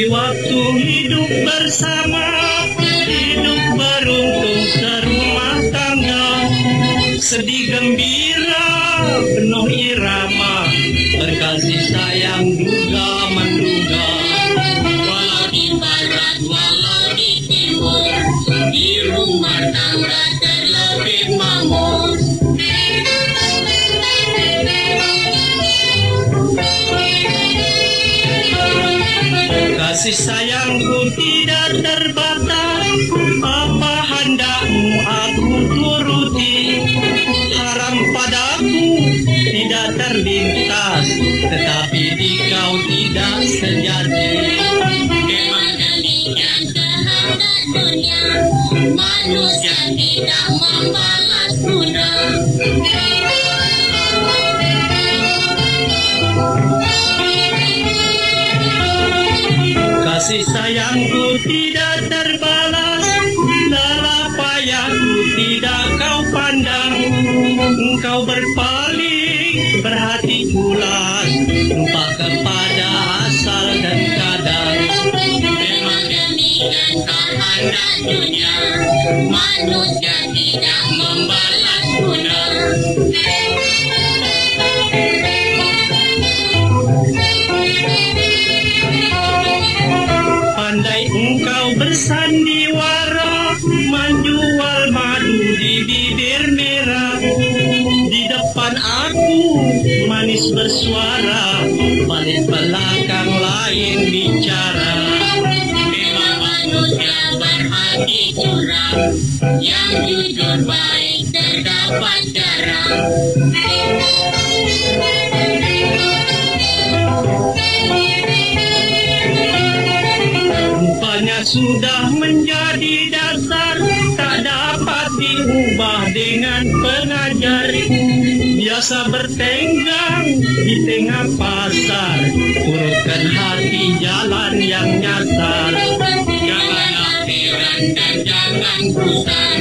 Di waktu hidup bersama, hidup beruntung serumah tangga, sedih gembira penuh irama, berkasih sayang duga menduga. Walau di barat, walau di timur, di rumah tangga terlebih makmur. Kasih sayangku tidak terbatas, apa hendakmu aku turuti. Haram padaku tidak terlintas, tetapi di kau tidak sejati. Memang demikian kehendak dunia, manusia tidak membalas guna. Kasih sayangku tidak terbalas, lelah payahku tidak kau pandang. Engkau berpaling, berhati pulas, lupa kepada asal dan kadar. Memang demikian kehendak dunia, manusia tidak membalas guna. Pandai engkau bersandiwara, menjual madu di bibir merah. Di depan aku manis bersuara, balik belakang lain bicara. Memang manusia berhati curang, yang jujur baik terdapat jarang. Rupanya sudah menjadi dasar, tak dapat diubah dengan pengajar. Biasa bertenggang di tengah pasar, urutkan hati jalan yang nyasar. Jangan akhiran dan jangan pusat,